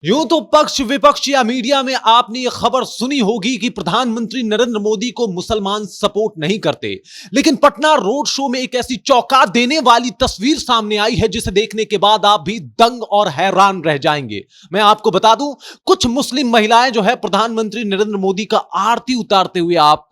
यूं तो पक्ष विपक्ष या मीडिया में आपने यह खबर सुनी होगी कि प्रधानमंत्री नरेंद्र मोदी को मुसलमान सपोर्ट नहीं करते, लेकिन पटना रोड शो में एक ऐसी चौंका देने वाली तस्वीर सामने आई है जिसे देखने के बाद आप भी दंग और हैरान रह जाएंगे। मैं आपको बता दूं, कुछ मुस्लिम महिलाएं जो है प्रधानमंत्री नरेंद्र मोदी का आरती उतारते हुए आप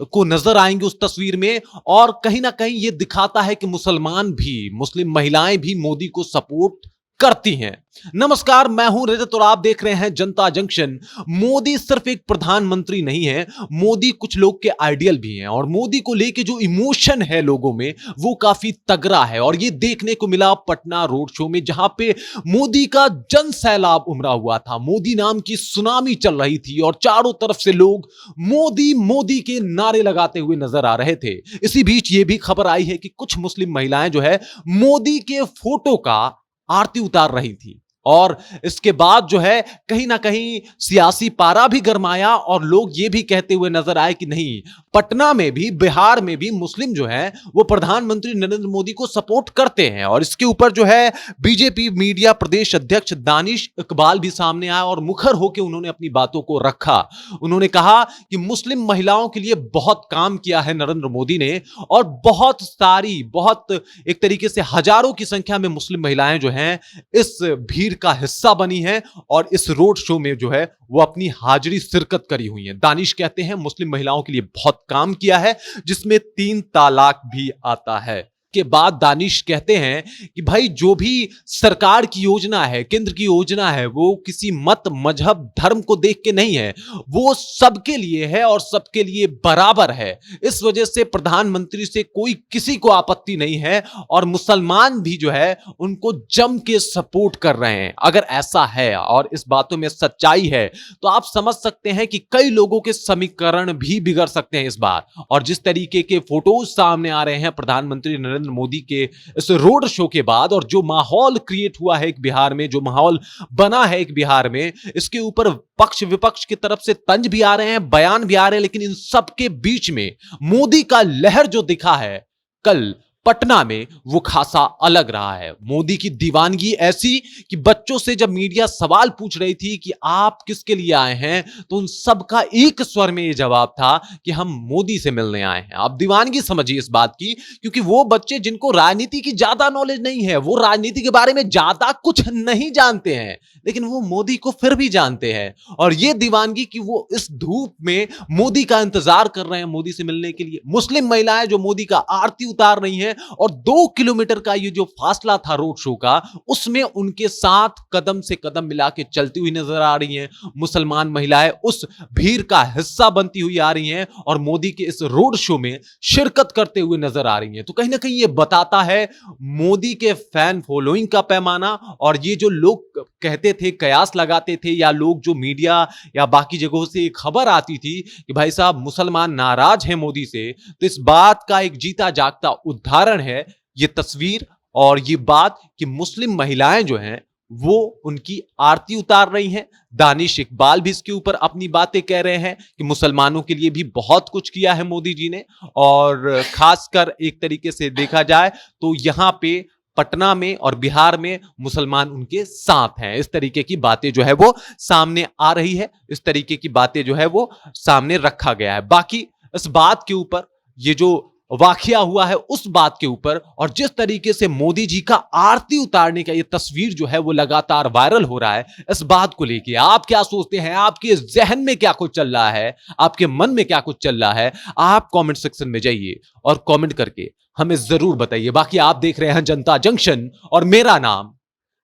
को नजर आएंगे उस तस्वीर में, और कहीं ना कहीं यह दिखाता है कि मुस्लिम महिलाएं भी मोदी को सपोर्ट करती हैं। नमस्कार, मैं हूं रजत और आप देख रहे हैं जनता जंक्शन। मोदी सिर्फ एक प्रधानमंत्री नहीं है, मोदी कुछ लोग के आइडियल भी हैं और मोदी को लेके जो इमोशन है लोगों में वो काफी तगड़ा है। और ये देखने को मिला पटना रोड शो में, जहां पे मोदी का जन सैलाब उमड़ा हुआ था। मोदी नाम की सुनामी चल रही थी और चारों तरफ से लोग मोदी मोदी के नारे लगाते हुए नजर आ रहे थे। इसी बीच ये भी खबर आई है कि कुछ मुस्लिम महिलाएं जो है मोदी के फोटो का आरती उतार रही थी, और इसके बाद जो है कहीं ना कहीं सियासी पारा भी गरमाया और लोग ये भी कहते हुए नजर आए कि नहीं, पटना में भी बिहार में भी मुस्लिम जो है वो प्रधानमंत्री नरेंद्र मोदी को सपोर्ट करते हैं। और इसके ऊपर जो है बीजेपी मीडिया प्रदेश अध्यक्ष दानिश इकबाल भी सामने आया और मुखर होकर उन्होंने अपनी बातों को रखा। उन्होंने कहा कि मुस्लिम महिलाओं के लिए बहुत काम किया है नरेंद्र मोदी ने, और बहुत एक तरीके से हजारों की संख्या में मुस्लिम महिलाएं जो हैं इस भीड़ का हिस्सा बनी है और इस रोड शो में जो है वो अपनी हाजिरी शिरकत करी हुई है। दानिश कहते हैं मुस्लिम महिलाओं के लिए बहुत काम किया है, जिसमें 3 तलाक भी आता है। के बाद दानिश कहते हैं कि भाई जो भी सरकार की योजना है, केंद्र की योजना है, वो किसी मत मजहब धर्म को देख के नहीं है, वो सबके लिए है और सबके लिए बराबर है। इस वजह से प्रधानमंत्री से कोई किसी को आपत्ति नहीं है और मुसलमान भी जो है उनको जम के सपोर्ट कर रहे हैं। अगर ऐसा है और इस बातों में सच्चाई है तो आप समझ सकते हैं कि कई लोगों के समीकरण भी बिगड़ सकते हैं इस बार। और जिस तरीके के फोटोज सामने आ रहे हैं प्रधानमंत्री नरेंद्र मोदी के इस रोड शो के बाद, और जो माहौल क्रिएट हुआ है एक बिहार में, जो माहौल बना है एक बिहार में, इसके ऊपर पक्ष विपक्ष की तरफ से तंज भी आ रहे हैं, बयान भी आ रहे हैं, लेकिन इन सब के बीच में मोदी का लहर जो दिखा है कल पटना में वो खासा अलग रहा है। मोदी की दीवानगी ऐसी कि बच्चों से जब मीडिया सवाल पूछ रही थी कि आप किसके लिए आए हैं, तो उन सब का एक स्वर में ये जवाब था कि हम मोदी से मिलने आए हैं। आप दीवानगी समझिए इस बात की, क्योंकि वो बच्चे जिनको राजनीति की ज्यादा नॉलेज नहीं है, वो राजनीति के बारे में ज्यादा कुछ नहीं जानते हैं, लेकिन वो मोदी को फिर भी जानते हैं। और ये दीवानगी कि वो इस धूप में मोदी का इंतजार कर रहे हैं मोदी से मिलने के लिए। मुस्लिम महिलाएं जो मोदी का आरती उतार रही हैं और 2 किलोमीटर का ये जो फासला था रोड शो का, उसमें उनके साथ कदम से कदम मिला के चलती हुई नजर आ रही हैं। मुसलमान महिलाएं उस भीड़ का हिस्सा बनती हुई आ रही हैं और मोदी के इस रोड शो में शिरकत करते हुए नजर आ रही हैं। तो कहीं ना कहीं ये बताता है मोदी के फैन फॉलोइंग का पैमाना। और ये जो लोग कहते थे, कयास लगाते थे, या लोग जो मीडिया या बाकी जगहों से एक खबर आती थी कि भाई साहब मुसलमान नाराज हैं मोदी से, तो इस बात का एक जीता जागता उदाहरण है ये तस्वीर और ये बात कि मुस्लिम महिलाएं जो हैं वो उनकी आरती उतार रही हैं। दानिश इकबाल भी इसके ऊपर अपनी बातें कह रहे हैं कि मुसलमानों के लिए भी बहुत कुछ किया है मोदी जी ने, और खासकर एक तरीके से देखा जाए तो यहां पे पटना में और बिहार में मुसलमान उनके साथ हैं। इस तरीके की बातें जो है वो सामने आ रही है, इस तरीके की बातें जो है वो सामने रखा गया है। बाकी इस बात के ऊपर, ये जो वाकया हुआ है उस बात के ऊपर, और जिस तरीके से मोदी जी का आरती उतारने का ये तस्वीर जो है वो लगातार वायरल हो रहा है, इस बात को लेके आप क्या सोचते हैं? आपके जहन में क्या कुछ चल रहा है? आपके मन में क्या कुछ चल रहा है? आप कमेंट सेक्शन में जाइए और कमेंट करके हमें जरूर बताइए। बाकी आप देख रहे हैं जनता जंक्शन और मेरा नाम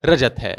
रजत है।